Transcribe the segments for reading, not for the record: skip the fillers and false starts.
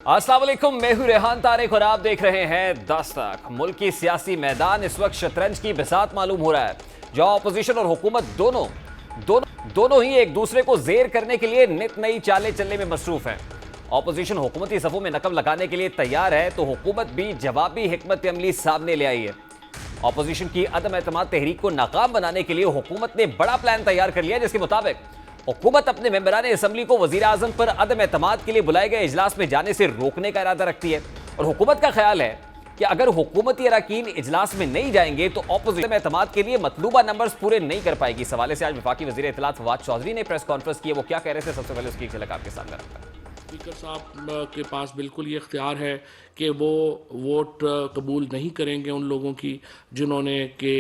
अस्सलाम वालेकुम, मैं हूं रेहान तारिक और आप देख रहे हैं दस्तक। मुल्क की सियासी मैदान इस वक्त शतरंज की बिसात मालूम हो रहा है, जहां अपोजिशन और हुकूमत दोनों ही एक दूसरे को जेर करने के लिए नित नई चालें चलने में मसरूफ हैं। अपोजिशन हुकूमती सफों में नकब लगाने के लिए तैयार है तो हुकूमत भी जवाबी हिकमत अमली सामने ले आई है। अपोजिशन की अदम एतमाद तहरीक को नाकाम बनाने के लिए हुकूमत ने बड़ा प्लान तैयार कर लिया, जिसके मुताबिक हुकूमत अपने मेंबरान असम्बली को वजीर आजम पर अदम एतमाद के लिए बुलाए गए इजलास में जाने से रोकने का इरादा रखती है। और हुकूमत का ख्याल है कि अगर हुकूमती अरकान इजलास में नहीं जाएंगे तो अपोजिशन एतमाद के लिए मतलूबा नंबर्स पूरे नहीं कर पाएगी। इस हवाले से आज वफाकी वजीर इत्तलात फवाद चौधरी ने प्रेस कॉन्फ्रेंस की। वो क्या कह रहे थे, सबसे पहले उसकी एक झलक आपके सामने रखता है। स्पीकर साहब के पास बिल्कुल ये इख्तियार है कि वो वोट कबूल नहीं करेंगे उन लोगों की जिन्होंने कि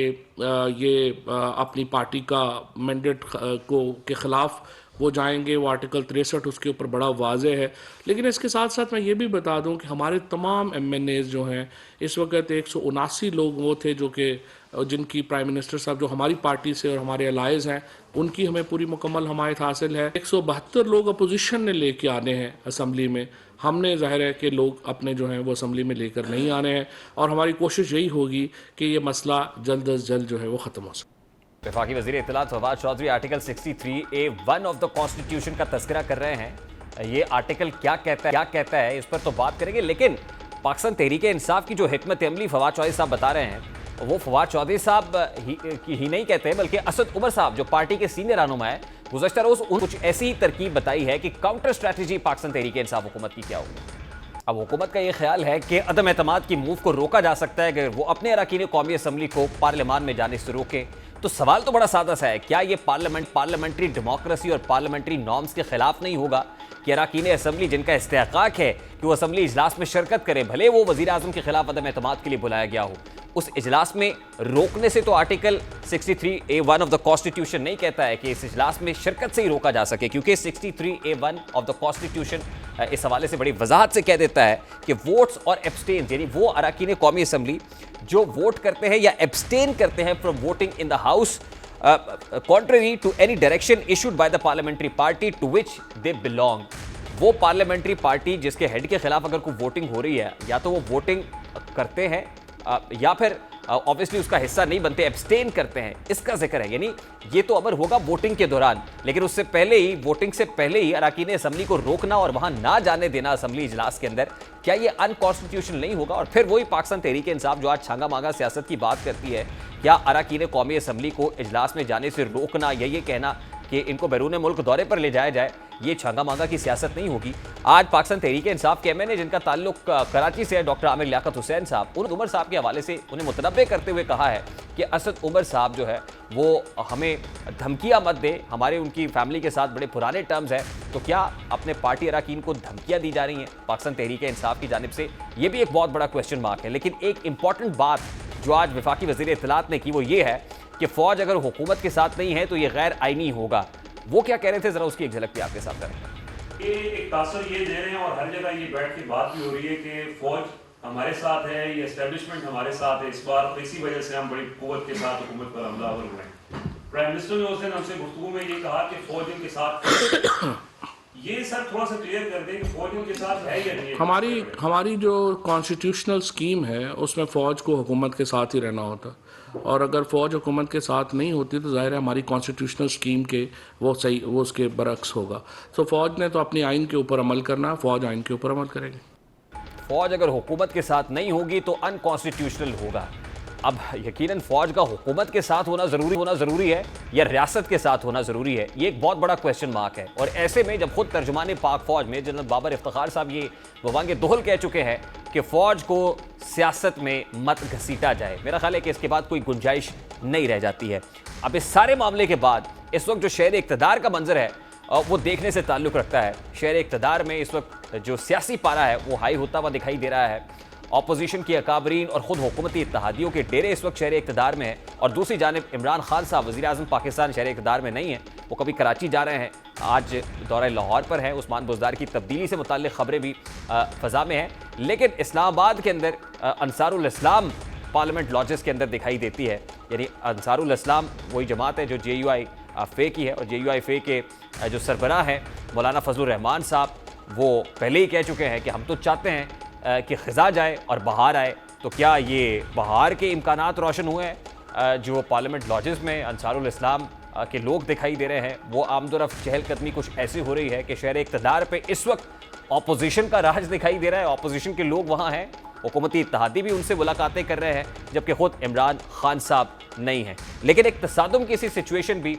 ये अपनी पार्टी का मैंडेट के ख़िलाफ़ वो जाएंगे। वो आर्टिकल 63 उसके ऊपर बड़ा वाज़ेह है। लेकिन इसके साथ साथ मैं ये भी बता दूं कि हमारे तमाम MNAs जो हैं इस वक्त 179 लोग वो थे जो कि जिनकी प्राइम मिनिस्टर साहब जो हमारी पार्टी से और हमारे अलाइज हैं उनकी हमें पूरी मुकम्मल हमायत हासिल है। 172 लोग अपोजिशन ने लेके आने हैं असम्बली में। हमने ज़ाहिर है कि लोग अपने जो हैं वो असम्बली में लेकर नहीं आने हैं और हमारी कोशिश यही होगी कि ये मसला जल्द अज जल्द जो है वो ख़त्म हो सके। वफाकी वज़ीर इत्तलात Fawad Chaudhry article 63A(1) of the constitution का तस्करा कर रहे हैं। ये आर्टिकल क्या कहता है इस पर तो बात करेंगे, लेकिन पाकिस्तान तहरीक इंसाफ की जो हिकमत अमली फवाद चौधरी साहब बता रहे हैं वो फवाद चौधरी साहब ही नहीं कहते हैं, बल्कि असद उमर साहब जो पार्टी के सीनियर रहनुमा है, गुज़श्ता रोज़ कुछ ऐसी ही तरकीब बताई है कि काउंटर स्ट्रैटेजी पाकिस्तान तहरीक इंसाफ हुकूमत की क्या होगी। अब हुकूमत का ये ख्याल है कि अदम एतमाद की मूव को रोका जा सकता है अगर वो अपने अरकान कौमी असम्बली को पार्लियामान में जाने से रोके। तो सवाल तो बड़ा सादा सा है, क्या ये पार्लियामेंट्री डेमोक्रेसी और पार्लियामेंट्री नॉर्म्स के खिलाफ नहीं होगा कि अरकान असम्बली जिनका इस्तेहकाक है कि वो असम्बली इजलास में शिरकत करें, भले वो वज़ीर आज़म के खिलाफ अदम एतमाद के लिए बुलाया गया हो, उस इजलास में रोकने से तो article 63A(1) of the constitution नहीं कहता है कि इस इजलास में शिरकत से ही रोका जा सके, क्योंकि 63A(1) ऑफ द कॉन्स्टिट्यूशन इस हवाले से बड़ी वजाहत से कह देता है कि वोट्स और एब्सटेन, यानी वो अरकान कौमी असम्बली जो वोट करते हैं या एब्सटेन करते हैं from voting in the house contrary to any direction issued by the parliamentary party to which they belong, वो पार्लियामेंट्री पार्टी जिसके हेड के खिलाफ अगर कोई वोटिंग हो रही है या तो वो वोटिंग करते हैं या फिर ऑब्वियसली उसका हिस्सा नहीं बनते, एब्सटेन करते हैं, इसका जिक्र है। यानी ये तो अमर होगा वोटिंग के दौरान, लेकिन उससे पहले ही, वोटिंग से पहले ही अरकान असम्बली को रोकना और वहां ना जाने देना असम्बली इजलास के अंदर, क्या ये अनकॉन्स्टिट्यूशनल नहीं होगा? और फिर वही पाकिस्तान तहरीक इंसाफ जो आज छांगा मांगा सियासत की बात करती है, क्या अरकान कौमी असम्बली को इजलास में जाने से रोकना या ये कहना कि इनको बैरून मुल्क दौरे पर ले जाया जाए, ये छांगा मांगा की सियासत नहीं होगी? आज पाकिस्तान तहरीक इंसाफ के MNA जिनका ताल्लुक कराची से है, डॉक्टर आमिर लियाकत हुसैन साहब, उन उमर साहब के हवाले से उन्हें मुतनब्बे करते हुए कहा है कि असद उमर साहब जो है वो हमें धमकियां मत दे, हमारे उनकी फैमिली के साथ बड़े पुराने टर्म्स हैं, तो क्या अपने पार्टी अरकान को धमकियां दी जा रही हैं पाकिस्तान तहरीक इंसाफ की जानिब से? ये भी एक बहुत बड़ा क्वेश्चन मार्क है। लेकिन एक इंपॉर्टेंट बात जो आज वफाकी वज़ीर इत्तलात ने की वो ये है कि फौज अगर हुकूमत के साथ नहीं है तो ये गैर आईनी होगा। वो क्या कह रहे थे, जरा उसकी एक झलक भी आपके साथ करें। ये एक तासर ये दे रहे हैं और हर जगह ये बैठ के बात भी हो रही है कि फौज हमारे साथ है, ये एस्टेब्लिशमेंट हमारे साथ है इस बार, तो इसी वजह से हम बड़ी कुव्वत के साथ हुकूमत पर हमलावर हुए हैं। प्राइम मिनिस्टर ने उस दिन हमसे गुफ्तगू में ये कहा कि फौज इनके साथ ये सर थोड़ा सा क्लियर कर दें कि फौज इनके साथ है या नहीं। हमारी जो कॉन्स्टिट्यूशनल स्कीम है उसमें फ़ौज को हुकूमत के साथ ही रहना होता, और अगर फ़ौज हुकूमत के साथ नहीं होती तो ज़ाहिर है हमारी कॉन्स्टिट्यूशनल स्कीम के वो उसके बरक्स होगा। तो फ़ौज ने तो अपनी आइन के ऊपर अमल करना, फ़ौज आइन के ऊपर अमल करेगी। फौज अगर हुकूमत के साथ नहीं होगी तो अनकॉन्स्टिट्यूशनल होगा। अब यकीनन फौज का हुकूमत के साथ होना ज़रूरी है या रियासत के साथ होना ज़रूरी है, ये एक बहुत बड़ा क्वेश्चन मार्क है। और ऐसे में जब खुद तर्जुमान पाक फौज में जनरल बाबर इफ्तिखार साहब ये बवांगे दोहल कह चुके हैं कि फौज को सियासत में मत घसीटा जाए, मेरा ख्याल है कि इसके बाद कोई गुंजाइश नहीं रह जाती है। अब इस सारे मामले के बाद इस वक्त जो शहर इक़्तिदार का मंजर है वो देखने से ताल्लुक़ रखता है। शहर इक़्तिदार में इस वक्त जो सियासी पारा है वो हाई होता हुआ दिखाई दे रहा है। अपोजिशन की अकाबरीन और ख़ुद हुकूमती इत्तेहादियों के डेरे इस वक्त शहर इक़्तिदार में है, और दूसरी जानिब इमरान खान साहब वज़ीर आज़म पाकिस्तान शहर इक़्तिदार में नहीं है, वो कभी कराची जा रहे हैं, आज दौरा लाहौर पर है। उस्मान बुज़दार की तब्दीली से मुताल्लिक़ ख़बरें भी फ़ज़ा में हैं, लेकिन इस्लामाबाद के अंदर अंसारुल इस्लाम पार्लियामेंट लॉजेस के अंदर दिखाई देती है यानी अंसारुल इस्लाम वही जमात है जो JUI फे की है, और JUI फे के जो सरबराह हैं मौलाना फजलुर रहमान साहब, वो पहले ही कह चुके हैं कि हम तो चाहते हैं कि ख़िज़ा जाए और बहार आए। तो क्या ये बहार के इम्कानात रोशन हुए हैं? जो पार्लियामेंट लॉजेस में अंसारुल इस्लाम के लोग दिखाई दे रहे हैं, वो आमदोरफ़ चहलकदमी कुछ ऐसी हो रही है कि शहर इक़्तिदार पे इस वक्त अपोजिशन का राज दिखाई दे रहा है, अपोजिशन के लोग वहाँ हैं, हुकूमती इत्तेहादी भी उनसे मुलाकातें कर रहे हैं, जबकि खुद इमरान खान साहब नहीं हैं। लेकिन एक तसादुम की सी सिचुएशन भी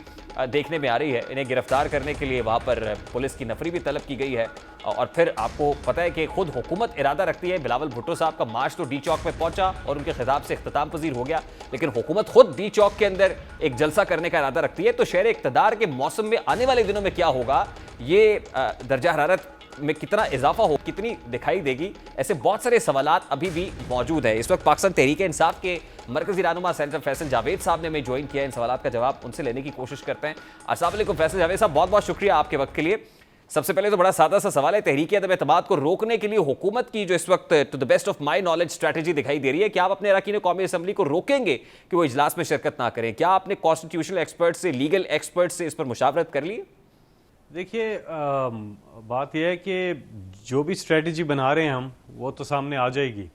देखने में आ रही है। इन्हें गिरफ्तार करने के लिए वहाँ पर पुलिस की नफरी भी तलब की गई है, और फिर आपको पता है कि खुद हुकूमत इरादा रखती है। बिलावल भुट्टो साहब का मार्च तो डी चौक में पहुंचा और उनके खिताब से इख्तिताम पजीर हो गया, लेकिन हुकूमत खुद डी चौक के अंदर एक जलसा करने का इरादा रखती है। तो शहर इक़्तिदार के मौसम में आने वाले दिनों में क्या होगा, ये दर्जा हरारत में कितना इजाफा हो, कितनी दिखाई देगी, ऐसे बहुत सारे सवालात अभी भी मौजूद है। इस वक्त पाकिस्तान तहरीक-ए-इंसाफ के मरकजी रहनुमा सेनेटर फैसल जावेद साहब ने हमें ज्वाइन किया। इन सवालात का जवाब उनसे लेने की कोशिश करते हैं। अस्सलाम वालेकुम फैसल जावेद साहब, बहुत बहुत शुक्रिया आपके वक्त के लिए। सबसे पहले तो बड़ा सादा सा सवाल है, तहरीक अदम एतमाद को रोकने के लिए हुकूमत की जो इस वक्त to the best of my knowledge strategy दिखाई दे रही है, क्या आप अपने अरकान कौमी असम्बली को रोकेंगे कि वो इजलास में शिरकत ना करें? क्या आपने कॉन्स्टिट्यूशनल एक्सपर्ट से, लीगल एक्सपर्ट से इस पर मुशावरत कर ली? देखिए, बात यह है कि जो भी स्ट्रेटजी बना रहे हैं हम, वो तो सामने आ जाएगी,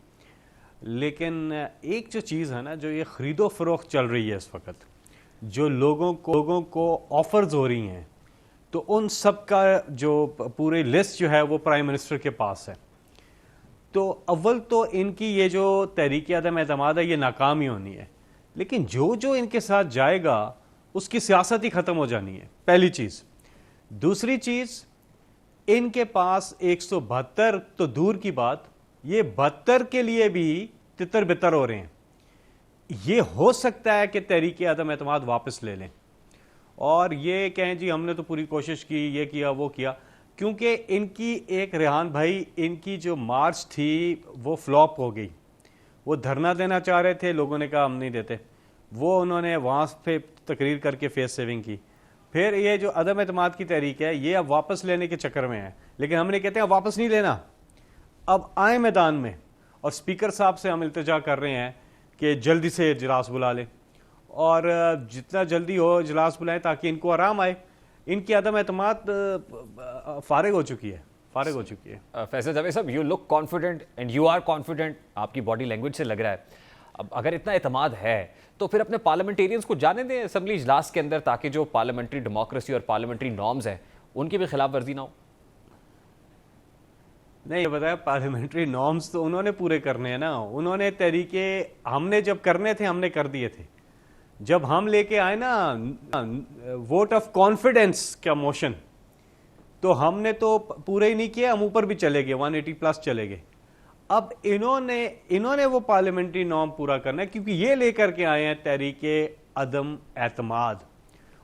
लेकिन एक जो चीज़ है ना, जो ये ख़रीदो फरोख्त चल रही है इस वक्त, जो लोगों को ऑफर्स हो रही हैं, तो उन सब का जो पूरी लिस्ट जो है वो प्राइम मिनिस्टर के पास है। तो अव्वल तो इनकी ये जो तहरीक अदम एतमाद है, ये नाकाम ही होनी है, लेकिन जो जो इनके साथ जाएगा उसकी सियासत ही ख़त्म हो जानी है, पहली चीज़। दूसरी चीज़, इनके पास 172 तो दूर की बात, ये 72 के लिए भी तितर बितर हो रहे हैं। ये हो सकता है कि तहरीक अदम एतमाद वापस ले लें और ये कहें जी हमने तो पूरी कोशिश की, ये किया वो किया, क्योंकि इनकी एक रेहान भाई, इनकी जो मार्च थी वो फ्लॉप हो गई। वो धरना देना चाह रहे थे, लोगों ने कहा हम नहीं देते, वो उन्होंने वहाँ पे तकरीर करके फेस सेविंग की। फिर ये जो अदम एतमाद की तहरीक है, ये अब वापस लेने के चक्कर में है, लेकिन हमने कहते हैं वापस नहीं लेना, अब आए मैदान में। और स्पीकर साहब से हम इल्तिजा कर रहे हैं कि जल्दी से इजलास बुला लें, और जितना जल्दी हो इजलास बुलाएं ताकि इनको आराम आए। इनकी अदम एतमाद फारिग हो चुकी है। फैसल जावेद साहब, you look confident and you are confident, आपकी बॉडी लैंग्वेज से लग रहा है। अब अगर इतना एतमाद है तो फिर अपने पार्लियामेंटेरियंस को जाने दें असेंबली इजलास के अंदर, ताकि जो पार्लियामेंट्री डेमोक्रेसी और पार्लियामेंट्री नॉर्म्स हैं उनकी भी खिलाफ वर्जी ना हो। नहीं, ये बताया, पार्लियामेंट्री नॉर्म्स तो उन्होंने पूरे करने हैं ना। उन्होंने तरीके हमने जब करने थे हमने कर दिए थे। जब हम लेके आए ना वोट ऑफ कॉन्फिडेंस का मोशन, तो हमने तो पूरे ही नहीं किया, हम ऊपर भी चले गए, 180+ चले गए। अब इन्होंने वो पार्लियामेंट्री नॉर्म पूरा करना है, क्योंकि ये लेकर के आए हैं तहरीके अदम एतमाद।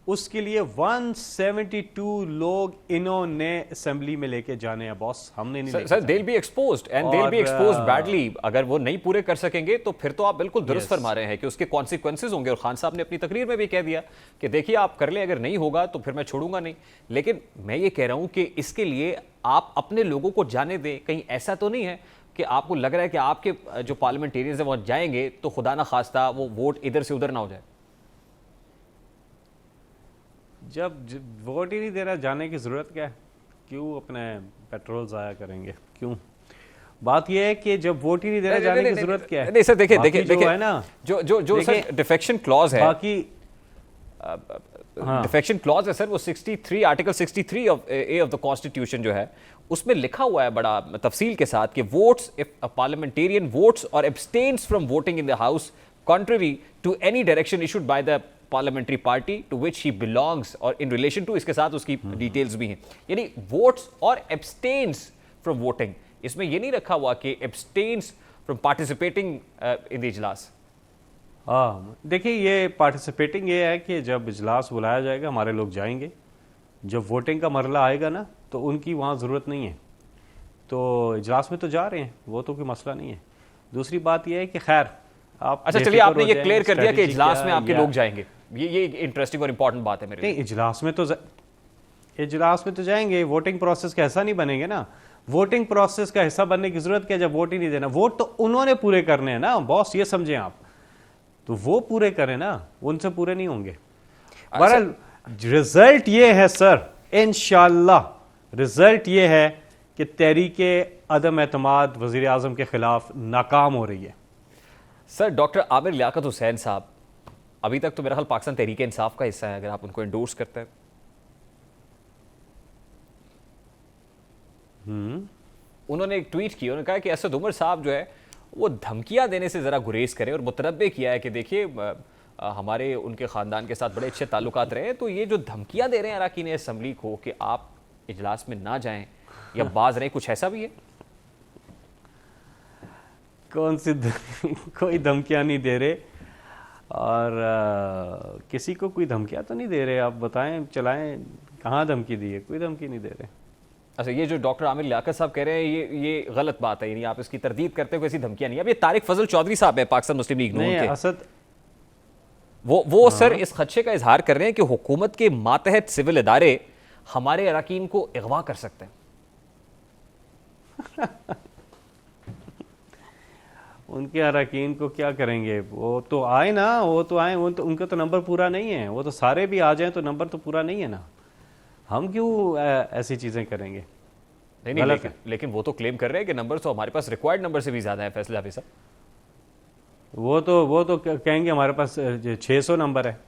उसके लिए 172 लोग इन्होंने असेंबली में लेके जाने हैं बॉस, हमने नहीं। Sir they'll be exposed and they'll be exposed badly। अगर वो नहीं पूरे कर सकेंगे तो फिर तो आप बिल्कुल दुरुस्त फरमा रहे हैं कि उसके कॉन्सिक्वेंसेज होंगे। और खान साहब ने अपनी तकरीर में भी कह दिया कि देखिए आप कर ले, अगर नहीं होगा तो फिर मैं छोड़ूंगा नहीं। लेकिन मैं ये कह रहा हूं कि इसके लिए आप अपने लोगों को जाने दें। कहीं ऐसा तो नहीं है कि आपको लग रहा है कि आपके जो पार्लियामेंटेरियंस हैं वो जाएंगे तो खुदा ना खास्ता वो वोट इधर से उधर ना हो जाए? जब वोट ही नहीं दे रहा, जाने की जरूरत क्या है? क्यों अपने पेट्रोल जाया करेंगे? क्यों? बात यह है कि जब वोट ही नहीं दे रहा, जाने की जरूरत क्या है? नहीं सर, देखिए है ना, जो सर डिफेक्शन क्लॉज है, बाकी डिफेक्शन क्लॉज है सर, वो 63 article 63 of A of the constitution जो है, उसमें लिखा हुआ है बड़ा तफसील के साथ कि votes if a parliamentarian votes और abstains from voting in the house contrary to any direction issued by the parliamentary party to which he belongs, और in relation to, इसके साथ उसकी डिटेल्स भी हैं। यानी वोट्स और abstains from voting, इसमें ये नहीं रखा हुआ कि abstains from participating in the इजलास। हाँ, देखिए, ये पार्टिसिपेटिंग ये है कि जब इजलास बुलाया जाएगा हमारे लोग जाएंगे, जब वोटिंग का मरला आएगा ना तो उनकी वहाँ ज़रूरत नहीं है। तो इजलास में तो जा रहे हैं, वो तो कोई मसला नहीं है। दूसरी बात ये है कि खैर आप, अच्छा चलिए, आपने ये क्लियर कर दिया कि इजलास में आपके लोग जाएंगे, ये इंटरेस्टिंग और इंपॉर्टेंट बात है मेरे लिए। इजलास में तो जाएंगे, वोटिंग प्रोसेस का हिस्सा नहीं बनेंगे ना। वोटिंग प्रोसेस का हिस्सा बनने की जरूरत क्या, जब वोट ही नहीं देना। वोट तो उन्होंने पूरे करने हैं ना बॉस, ये समझें आप। तो वो पूरे करें ना, उनसे पूरे नहीं होंगे। बहरहाल रिजल्ट ये है सर, इंशाल्लाह रिजल्ट ये है कि तहरीके अदम एतमाद वज़ीर आज़म के खिलाफ नाकाम हो रही है। सर डॉक्टर आमिर लियाकत हुसैन साहब अभी तक तो मेरा ख्याल पाकिस्तान तहरीक इंसाफ का हिस्सा है, अगर आप उनको एंडोर्स करते हैं। उन्होंने एक ट्वीट किया, उन्होंने कहा कि असद उमर साहब जो है वो धमकियां देने से ज़रा गुरेज करें और मुतनब्बे किया है कि देखिए हमारे उनके ख़ानदान के साथ बड़े अच्छे ताल्लुकात रहे, तो ये जो धमकियां दे रहे हैं अरकान असम्बली को कि आप इजलास में ना जाएं या बाज रहें, कुछ ऐसा भी है? कौन सी कोई धमकियां नहीं दे रहे, और किसी को कोई धमकियां तो नहीं दे रहे। आप बताएं, चलाएं, कहाँ धमकी दी है? कोई धमकी नहीं दे रहे। अच्छा, ये जो डॉक्टर आमिर लियाकत साहब कह रहे हैं ये गलत बात है, यानी आप इसकी तरदीद करते हो कि ऐसी धमकियां नहीं। अब ये तारिक फजल चौधरी साहब है पाकिस्तान मुस्लिम लीग नून के, असद वो सर इस खदशे का इजहार कर रहे हैं कि हुकूमत के मातहत सिविल इदारे हमारे अरकान को अगवा कर सकते हैं। उनके अरकान को क्या करेंगे? वो तो आए ना, वो तो आए, वो तो उनका तो नंबर पूरा नहीं है। वो तो सारे भी आ जाएं तो नंबर तो पूरा नहीं है ना। हम क्यों ऐसी चीजें करेंगे? नहीं, लेकिन वो तो क्लेम कर रहे हैं कि नंबर तो हमारे पास रिक्वायर्ड नंबर से भी ज्यादा है फैसला हाफिज साहब। वो तो कहेंगे हमारे पास 600 नंबर है,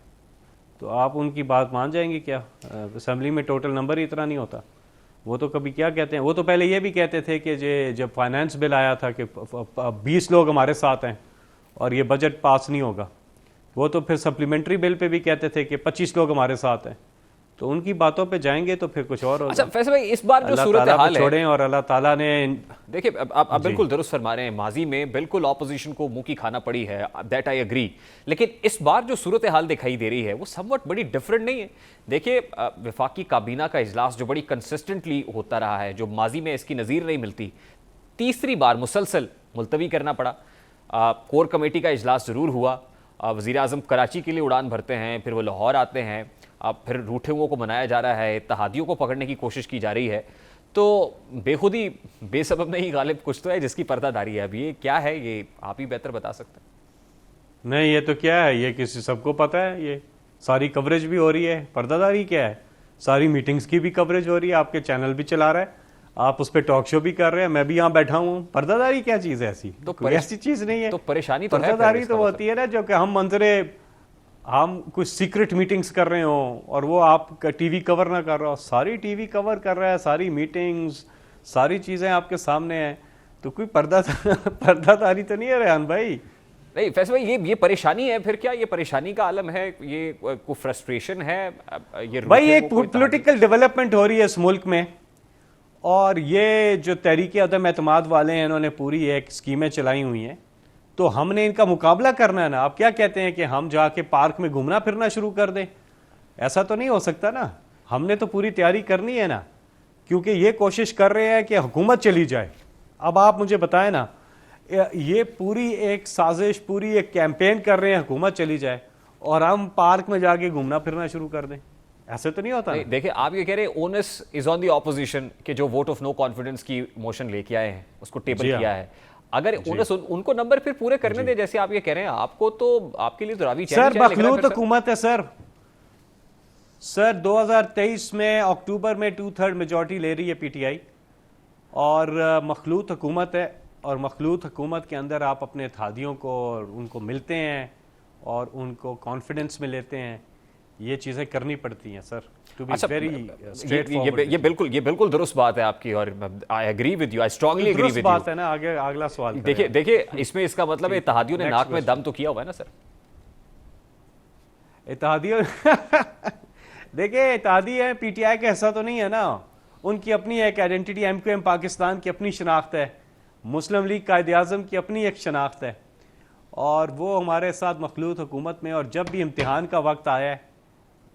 तो आप उनकी बात मान जाएंगे क्या? असेंबली में टोटल नंबर ही इतना नहीं होता। वो तो कभी क्या कहते हैं, वो तो पहले ये भी कहते थे कि जब फाइनेंस बिल आया था कि 20 लोग हमारे साथ हैं और ये बजट पास नहीं होगा, वो तो फिर सप्लीमेंट्री बिल पे भी कहते थे कि 25 लोग हमारे साथ हैं। तो उनकी बातों पे जाएंगे तो फिर कुछ और होगा। अच्छा फैसल भाई, इस बार जो सूरत हाल है, छोड़ें और अल्लाह ताला ने, देखिए आप बिल्कुल दुरुस्त फरमा रहे हैं, माजी में बिल्कुल ऑपोजिशन को मुंह की खाना पड़ी है, दैट आई एग्री, लेकिन इस बार जो सूरत हाल दिखाई दे रही है वो समवट बड़ी डिफरेंट नहीं है। देखिए वफाकी काबीना का इजलास जो बड़ी कंसिस्टेंटली होता रहा है, जो माजी में इसकी नज़ीर नहीं मिलती, तीसरी बार मुसलसल मुलतवी करना पड़ा। कोर कमेटी का इजलास ज़रूर हुआ, वज़ीर आज़म कराची के लिए उड़ान भरते हैं, फिर वो लाहौर आते हैं, अब फिर रूठे हुओं को मनाया जा रहा है, इत्तेहादियों को पकड़ने की कोशिश की जा रही है, तो बेखुदी बेसबब नहीं गालिब कुछ तो है जिसकी पर्दादारी है। अब ये क्या है, ये आप ही बेहतर बता सकते हैं। नहीं, ये तो क्या है, ये किसी सबको पता है। ये सारी कवरेज भी हो रही है, पर्दादारी क्या है? सारी मीटिंग्स की भी कवरेज हो रही है, आपके चैनल भी चला रहा है, आप उस पर टॉक शो भी कर रहे हैं, मैं भी यहाँ बैठा हूँ। पर्दादारी क्या चीज़ है? ऐसी तो कोई ऐसी चीज़ नहीं है। तो परेशानी तो पर्दादारी तो होती है ना, जो कि हम कुछ सीक्रेट मीटिंग्स कर रहे हो और वो आप टीवी कवर ना कर रहा हो। सारी टीवी कवर कर रहा है, सारी मीटिंग्स, सारी चीजें आपके सामने हैं, तो कोई पर्दादारी तो नहीं है रेहान भाई। नहीं फैसल भाई, ये परेशानी है, फिर क्या ये परेशानी का आलम है? ये कोई फ्रस्ट्रेशन है? ये भाई एक पॉलिटिकल डेवलपमेंट हो रही है इस मुल्क में, और ये जो तहरीक अदम एतमाद वाले हैं, इन्होंने पूरी एक स्कीमें चलाई हुई हैं, तो हमने इनका मुकाबला करना है ना। आप क्या कहते हैं कि हम जाके पार्क में घूमना फिरना शुरू कर दें? ऐसा तो नहीं हो सकता ना। हमने तो पूरी तैयारी करनी है ना, क्योंकि ये कोशिश कर रहे हैं कि हुकूमत चली जाए। अब आप मुझे बताएं ना, ये पूरी एक साजिश, पूरी एक कैंपेन कर रहे हैं हुकूमत चली जाए, और हम पार्क में जाके घूमना फिरना शुरू कर दें? ऐसे तो नहीं होता। देखिए आप ये कह रहे हैं onus is on the opposition के जो वोट ऑफ नो कॉन्फिडेंस की मोशन लेके आए हैं, उसको टेबल किया है। अगर उनको नंबर फिर पूरे करने दे, जैसे आप ये कह रहे हैं, आपको तो आपके लिए तो रावी सर मखलूत हुकूमत है सर 2023 में अक्टूबर में 2/3 मेजॉरिटी ले रही है पीटीआई, और मखलूत हुकूमत है, और मखलूत हुकूमत के अंदर आप अपने इत्तेहादियों को उनको मिलते हैं और उनको कॉन्फिडेंस में लेते हैं। ये चीजें करनी पड़ती हैं sir, to be very straightforward. ये बिल्कुल दुरुस्त बात है आपकी, और I agree with you, I strongly agree with you. बात है ना। आगे अगला सवाल देखिए इसमें इसका मतलब है इत्तेहादियों ने नाक में दम तो किया हुआ है ना सर? इत्तेहादियों देखिए इत्तेहादी है, पीटीआई का हिस्सा तो नहीं है ना। उनकी अपनी एक आइडेंटिटी, एमक्यूएम पाकिस्तान की अपनी शनाख्त है, मुस्लिम लीग कायदे आज़म की अपनी एक शनाख्त है, और वो हमारे साथ मखलूत हुकूमत में, और जब भी इम्तिहान का वक्त आया है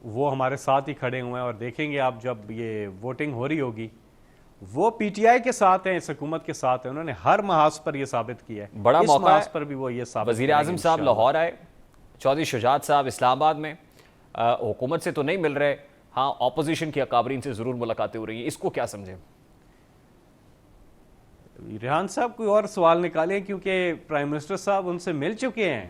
वो हमारे साथ ही खड़े हुए हैं। और देखेंगे आप, जब ये वोटिंग हो रही होगी, वो पीटीआई के साथ हैं, इस हुकूमत के साथ हैं। उन्होंने हर महाज पर ये साबित किया है, बड़ा मौका है पर भी वो ये साबित। वज़ीर आज़म साहब लाहौर आए, चौधरी शुजात साहब इस्लामाबाद में, हुकूमत से तो नहीं मिल रहे, हाँ ऑपोजिशन की अकाबरीन से जरूर मुलाकातें हो रही हैं, इसको क्या समझें? रेहान साहब कोई और सवाल निकालें, क्योंकि प्राइम मिनिस्टर साहब उनसे मिल चुके हैं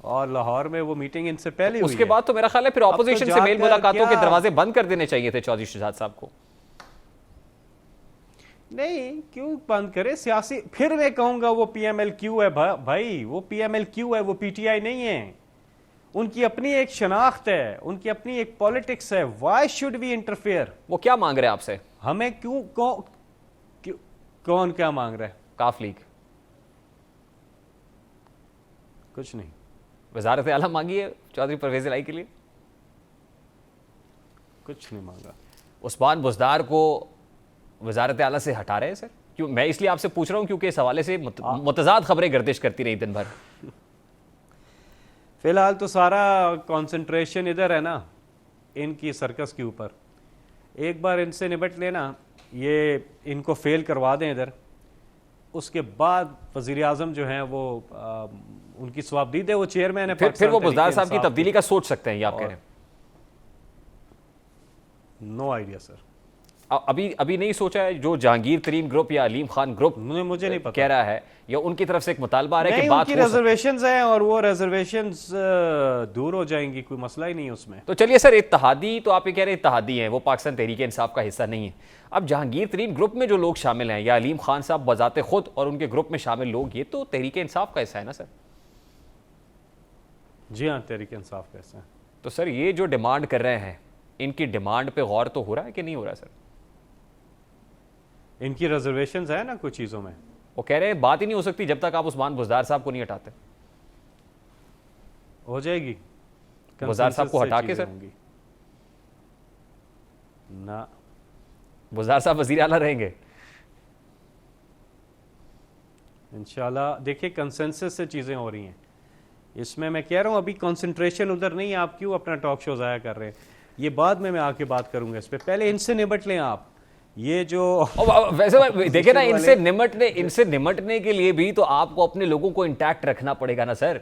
और लाहौर में वो मीटिंग इनसे पहले हुई उसके है। बाद तो मेरा ख्याल है फिर अब तो ऑपोजिशन से मेल जाकर मुलाकातों के क्या- दरवाजे बंद कर देने चाहिए थे चौधरी शहजाद साहब को। नहीं, क्यों बंद करे सियासी? फिर मैं कहूंगा वो PMLQ है भाई, वो PMLQ है, वो PTI नहीं है। उनकी अपनी एक शनाख्त है, उनकी अपनी एक पॉलिटिक्स है। Why should we interfere? वो क्या मांग रहे हैं आपसे? हमें कौन क्या मांग रहा है? काफ लीग कुछ नहीं। वजारत आला मांगी है चौधरी परवेज इलाही के लिए? कुछ नहीं मांगा। उस्मान बुज़दार को वजारत आला से हटा रहे हैं सर? क्यों, मैं इसलिए आपसे पूछ रहा हूं क्योंकि इस हवाले से मुतजाद खबरें गर्दिश करती रही दिन भर। फिलहाल तो सारा कंसंट्रेशन इधर है ना, इनकी सर्कस के ऊपर। एक बार इनसे निपट लेना, ये इनको फेल करवा दें इधर, उसके बाद वजीर आजम जो हैं वो उनकी स्वाबदीद है, वो चेयरमैन है। फिर वो बुज़दार तहरीक साहब की इंसाफ तब्दीली का सोच सकते हैं, ये आप कह रहे हैं? No idea sir. अभी नहीं सोचा है? जो जहांगीर तरीन ग्रुप या अलीम खान ग्रुप मुझे नहीं पता कह रहा है, या उनकी तरफ से एक मुतालबा आ रहा है कि नहीं, बात उनकी हो सकती है? रिजर्वेशंस हैं और वो रिजर्वेशंस दूर हो जाएंगी, कोई मसला ही नहीं है उसमें। तो चलिए सर, इत्तहादी तो आप ये कह रहे हैं इत्तहादी हैं, वो पाकिस्तान तहरीक इंसाफ का हिस्सा नहीं है। अब जहांगीर तरीन ग्रुप में जो लोग शामिल हैं या अलीम खान साहब बजाते खुद और उनके ग्रुप में शामिल लोग, ये तो तहरीक इंसाफ का हिस्सा है ना सर? जी हाँ, तहरीक इंसाफ कैसे हैं। तो सर ये जो डिमांड कर रहे हैं, इनकी डिमांड पे गौर तो हो रहा है कि नहीं हो रहा सर? इनकी रिजर्वेशंस है ना कुछ चीज़ों में। वो कह रहे हैं बात ही नहीं हो सकती जब तक आप उस्मान बुज़दार साहब को नहीं हटाते। हो जाएगी बुज़दार साहब को हटा के सर? होंगी ना, बुज़दार साहब वज़ीर आला रहेंगे इंशाल्लाह। देखिए कंसेंसस से चीज़ें हो रही हैं इसमें। मैं कह रहा हूँ अभी कंसंट्रेशन उधर नहीं है। आप क्यों अपना टॉक शो ज़ाया कर रहे हैं? ये बाद में मैं आके बात करूंगा इस पे, पहले इनसे निपट लें आप। ये जो वैसे देखे ना, इनसे निमटने के लिए भी तो आपको अपने लोगों को इंटैक्ट रखना पड़ेगा ना सर।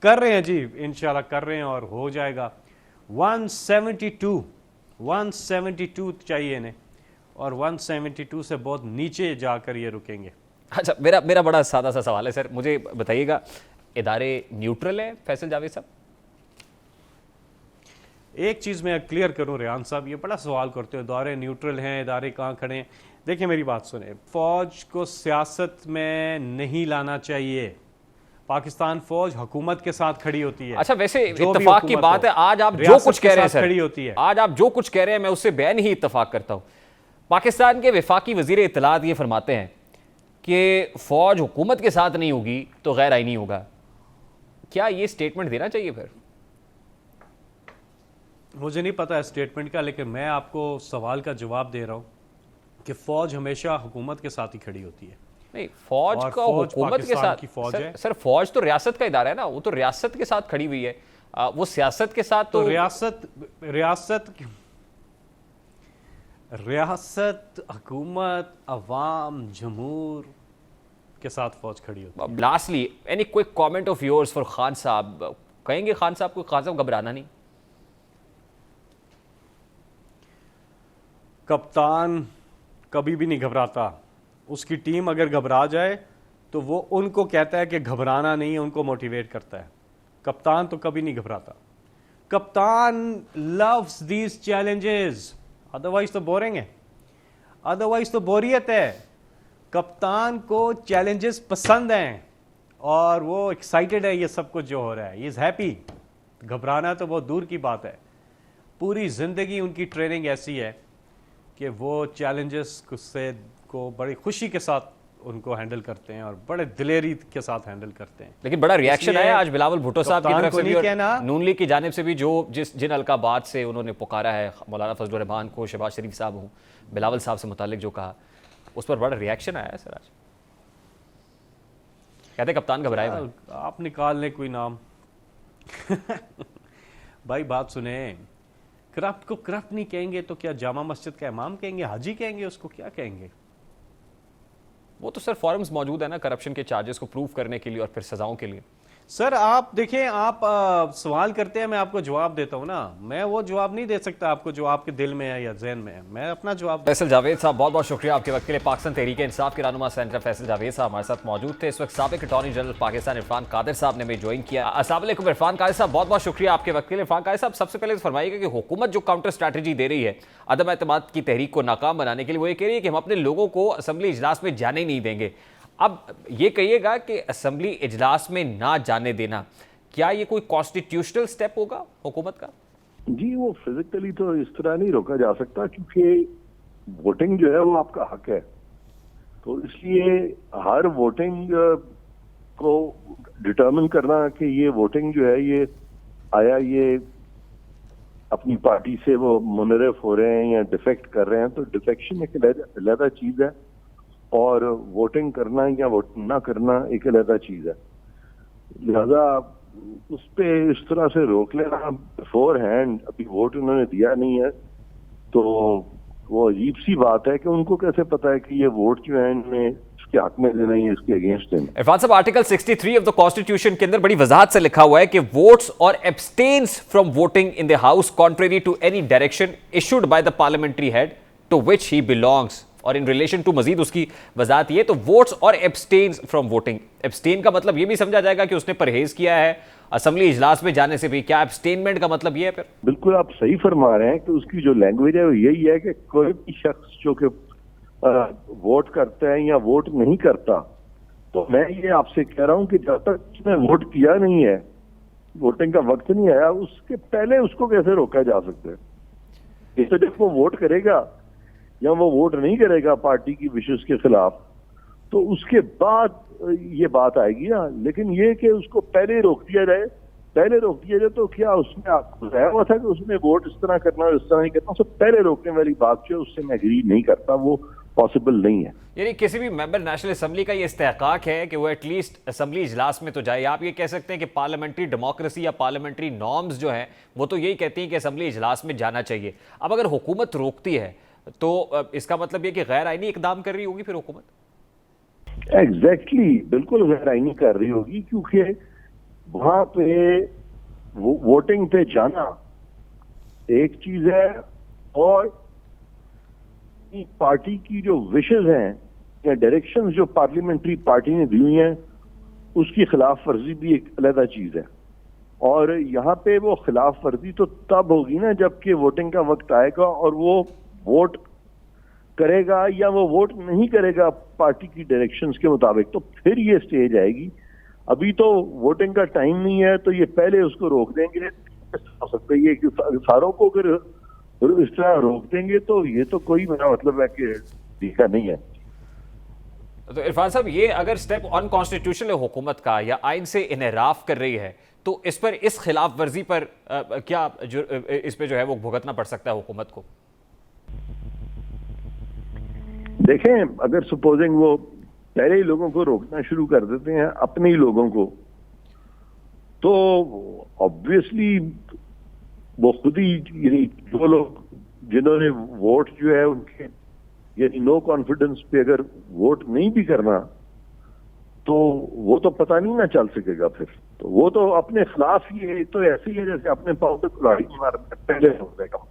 कर रहे हैं जी, इंशाल्लाह कर रहे हैं और हो जाएगा। 172 चाहिए इन्हें, और 172 से बहुत नीचे जाकर ये रुकेंगे। अच्छा, मेरा बड़ा सादा सा सवाल है सर, मुझे बताइएगा, इदारे न्यूट्रल है फैसल जावेद साहब? एक चीज़ मैं क्लियर करूं रेहान साहब, ये बड़ा सवाल करते हो इदारे न्यूट्रल हैं, इदारे कहाँ खड़े हैं। देखिए मेरी बात सुने, फौज को सियासत में नहीं लाना चाहिए। पाकिस्तान फौज हुकूमत के साथ खड़ी होती है। अच्छा, वैसे जो भी इत्तेफाक की हुकूमत बात हो, है, आज आप जो रियासत कुछ के कह रहे हैं साथ सर, खड़ी होती है। आज आप जो कुछ कह रहे हैं मैं उससे बैन ही इत्तेफाक करता हूं। पाकिस्तान के वफाकी वजीर इत्तलात ये फरमाते हैं कि फौज हुकूमत के साथ नहीं होगी तो गैर आईनी होगा। क्या ये स्टेटमेंट देना चाहिए फिर? मुझे नहीं पता है स्टेटमेंट का, लेकिन मैं आपको सवाल का जवाब दे रहा हूँ कि फौज हमेशा हुकूमत के साथ ही खड़ी होती है। नहीं, फौज और का फौज हुकूमत के पाकिस्तान साथ की फौज है। सर फौज तो रियासत का इदारा है ना, वो तो रियासत के साथ खड़ी हुई है। वो सियासत के साथ तो रियासत हुकूमत अवाम जमहूर के साथ फौज खड़ी होती है। Lastly, any quick comment of yours for Khan साहब? कहेंगे खान साहब को, खान साहब घबराना नहीं? कप्तान कभी भी नहीं घबराता। उसकी टीम अगर घबरा जाए तो वो उनको कहता है कि घबराना नहीं है, उनको मोटिवेट करता है। कप्तान तो कभी नहीं घबराता। कप्तान लव्स दीज चैलेंजेस, अदरवाइज तो बोरिंग है, अदरवाइज तो बोरियत है। कप्तान को चैलेंजेस पसंद हैं और वो एक्साइटेड है ये सब कुछ जो हो रहा है, ही इज़ हैप्पी। घबराना तो बहुत दूर की बात है। पूरी ज़िंदगी उनकी ट्रेनिंग ऐसी है कि वो चैलेंजेस को बड़ी खुशी के साथ उनको हैंडल करते हैं और बड़े दिलेरी के साथ हैंडल करते हैं। लेकिन बड़ा रिएक्शन आया आज बिलावल भुट्टो साहब की तरफ से भी और नून लीग की जानिब से भी, जो जिन अलकाबात से उन्होंने पुकारा है मौलाना फजलुर रहमान को, शहबाज शरीफ साहब हूँ, बिलावल साहब से मुतालिक जो कहा, उस पर बड़ा रिएक्शन आया है सर आज। कहते कप्तान घबराए भाई। आप निकाल लें कोई नाम। भाई बात सुने, करप्ट को करप्ट नहीं कहेंगे तो क्या जामा मस्जिद का इमाम कहेंगे, हाजी कहेंगे, उसको क्या कहेंगे? वो तो सर फॉरम्स मौजूद है ना करप्शन के चार्जेस को प्रूव करने के लिए और फिर सजाओं के लिए। सर आप देखें, आप सवाल करते हैं, मैं आपको जवाब देता हूं ना। मैं वो जवाब नहीं दे सकता आपको जो आपके दिल में है या जहन में है। मैं अपना जवाब फैसल जावेद साहब, बहुत बहुत शुक्रिया आपके वक्त के लिए। पाकिस्तान तहरीक इंसाफ के रहनुमा सेनेटर फैसल जावेद साहब हमारे साथ मौजूद थे। इस वक्त साबिक अटॉर्नी जनरल पाकिस्तान इरफान कादिर साहब ने हमें ज्वाइन किया। अस्सलाम वालेकुम इरफान कादिर साहब, बहुत बहुत शुक्रिया आपके वक्त के लिए। इरफान कादिर साहब, सबसे पहले फरमाइएगा कि हुकूमत जो काउंटर स्ट्रैटेजी दे रही है अदम एतमाद की तहरीक को नाकाम बनाने के लिए, वो ये कह रही है कि हम अपने लोगों को असम्बली इजलास में जाने ही नहीं देंगे। अब ये कहिएगा कि असम्बली इजलास में ना जाने देना, क्या ये कोई कॉन्स्टिट्यूशनल स्टेप होगा हुकूमत का? जी, वो फिजिकली तो इस तरह नहीं रोका जा सकता, क्योंकि वोटिंग जो है वो आपका हक है। तो इसलिए हर वोटिंग को डिटरमिन करना कि ये वोटिंग जो है ये आया ये अपनी पार्टी से वो मुनरिफ हो रहे हैं या डिफेक्ट कर रहे हैं, तो डिफेक्शन एक अलग चीज है और वोटिंग करना या वोट ना करना एक अलग चीज है। लिहाजा उस पे इस तरह से रोक लेना बिफोर हैंड, अभी वोट उन्होंने दिया नहीं है, तो वो अजीब सी बात है कि उनको कैसे पता है कि ये वोट जो है इनमें इसके हक में देना है, इसके अगेंस्ट देना। इरफान साहब, आर्टिकल 63 ऑफ द कॉन्स्टिट्यूशन के अंदर बड़ी वजाहत से लिखा हुआ है कि वोट्स और abstains from voting in the House contrary to any direction issued by the parliamentary head to which he belongs. और इन रिलेशन टू मजीद उसकी वजाहत ये, तो वोट्स और एब्सटेन्स फ्रॉम वोटिंग, एब्सटेन का मतलब ये भी समझा जाएगा कि उसने परहेज किया है असेंबली इजलास में जाने से भी। क्या एब्सटेनमेंट का मतलब ये है फिर? बिल्कुल आप सही फरमा रहे हैं कि उसकी जो लैंग्वेज है वो यही है कि कोई भी शख्स जो कि वोट करता है या वोट नहीं करता, तो मैं ये आपसे कह रहा हूं कि जब तक उसने वोट किया नहीं है, वोटिंग का वक्त नहीं आया, उसके पहले उसको कैसे रोका जा सकता है? ये तो जब वो वोट करेगा या वो वोट नहीं करेगा पार्टी की विशेष के खिलाफ, तो उसके बाद ये बात आएगी ना। लेकिन ये कि उसको पहले रोक दिया जाए, तो क्या उसमें आपको बताया हुआ था कि उसमें वोट इस तरह करना और इस तरह नहीं करना? उससे पहले रोकने वाली बात जो है उससे मैं एग्री नहीं करता, वो पॉसिबल नहीं है। यानी किसी भी मेंबर नेशनल असेंबली का ये इस्तेहकाक है कि वो एटलीस्ट असेंबली इजलास में तो जाए। आप ये कह सकते हैं कि पार्लियामेंट्री डेमोक्रेसी या पार्लियामेंट्री नॉर्म्स जो हैं वो तो यही कहती हैं कि असेंबली इजलास में जाना चाहिए। अब अगर हुकूमत रोकती है तो इसका मतलब ये कि गैर आईनी इकदाम कर रही होगी फिर हुकूमत? एग्जैक्टली, बिल्कुल गैर आईनी कर रही होगी, क्योंकि वहां पे वोटिंग पे जाना एक चीज है और पार्टी की जो विशेज हैं या डायरेक्शंस जो पार्लियामेंट्री पार्टी ने दी हुई हैं उसकी खिलाफ वर्जी भी एक अलग चीज है। और यहाँ पे वो खिलाफ वर्जी तो तब होगी ना जबकि वोटिंग का वक्त आएगा और वो वोट करेगा या वो वोट नहीं करेगा पार्टी की डायरेक्शंस के मुताबिक, तो फिर ये स्टेज आएगी। अभी तो वोटिंग का टाइम नहीं है, तो ये पहले उसको रोक देंगे। हो सकता है ये कि सारों को अगर इस तरह रोक देंगे तो ये तो कोई मेरा मतलब है कि देखा नहीं है। तो इरफान साहब, ये अगर स्टेप अनकॉन्स्टिट्यूशनल हुकूमत का या आइन से इनहराफ कर रही है, तो इस पर, इस खिलाफ वर्जी पर क्या इस पे जो है वो भुगतना पड़ सकता है हुकूमत को? देखें, अगर सपोजिंग वो पहले ही लोगों को रोकना शुरू कर देते हैं, अपने ही लोगों को, तो ऑब्वियसली वो खुद ही, यानी जो लोग जिन्होंने वोट जो है उनके यानी नो कॉन्फिडेंस पे अगर वोट नहीं भी करना, तो वो तो पता नहीं ना चल सकेगा फिर। तो वो तो अपने खिलाफ ही है, तो ऐसे ही है जैसे अपने पाँव पे कुल्हाड़ी मारना, पहले हो जाएगा।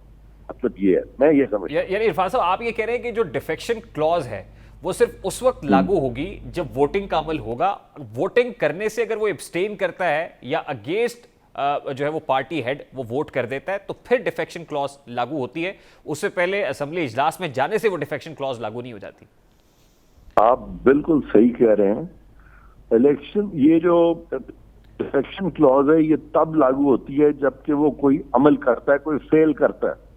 मतलब ये है, मैं ये समझ। यानी इरफान साहब, आप ये कह रहे हैं कि जो डिफेक्शन क्लॉज है वो सिर्फ उस वक्त लागू होगी जब वोटिंग का अमल होगा। वोटिंग करने से अगर वो एब्सटेन करता है या अगेंस्ट जो है वो पार्टी हेड वो वोट कर देता है, तो फिर डिफेक्शन क्लॉज लागू होती है। उससे पहले असेंबली इजलास में जाने से वो डिफेक्शन क्लॉज लागू नहीं हो जाती। आप बिल्कुल सही कह रहे हैं। इलेक्शन, ये जो डिफेक्शन क्लॉज है ये तब लागू होती है जबकि वो कोई अमल करता है, कोई फेल करता है।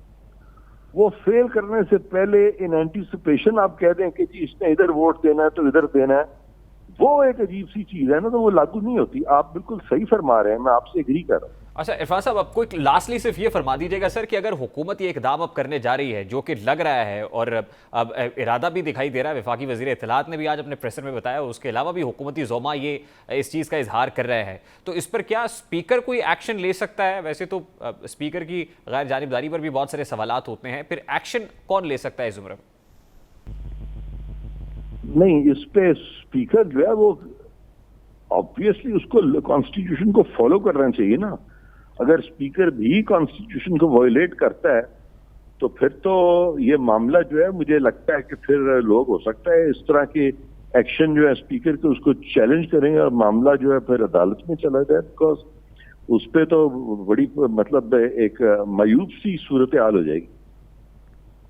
वो फेल करने से पहले इन एंटीसिपेशन आप कह दें कि जी इसने इधर वोट देना है तो इधर देना है, वो एक अजीब सी चीज है ना, तो वो लागू नहीं होती। आप बिल्कुल सही फरमा रहे हैं, मैं आपसे एग्री कर रहा हूँ। अच्छा इरफान साहब, अब कोई लास्टली सिर्फ ये फरमा दीजिएगा सर कि अगर हुकूमत ये इकदाम अब करने जा रही है, जो कि लग रहा है और अब इरादा भी दिखाई दे रहा है, वफाकी वज़ीर इत्तलात ने भी आज अपने प्रेसर में बताया, उसके अलावा भी हुकूमती ज़ोमा ये इस चीज़ का इजहार कर रहे हैं, तो इस पर क्या स्पीकर कोई एक्शन ले सकता है? वैसे तो स्पीकर की गैर जानिबदारी पर भी बहुत सारे सवालात होते हैं, फिर एक्शन कौन ले सकता है इस उम्र में? नहीं, इस पे स्पीकर जो है वो ऑब्वियसली उसको कॉन्स्टिट्यूशन को फॉलो करना चाहिए ना। अगर स्पीकर भी कॉन्स्टिट्यूशन को वायलेट करता है तो फिर तो ये मामला जो है, मुझे लगता है कि फिर लोग हो सकता है इस तरह के एक्शन जो है स्पीकर के उसको चैलेंज करेंगे और मामला जो है फिर अदालत में चला जाए, बिकॉज उस पर तो बड़ी मतलब एक मायूब सी सूरत हाल हो जाएगी।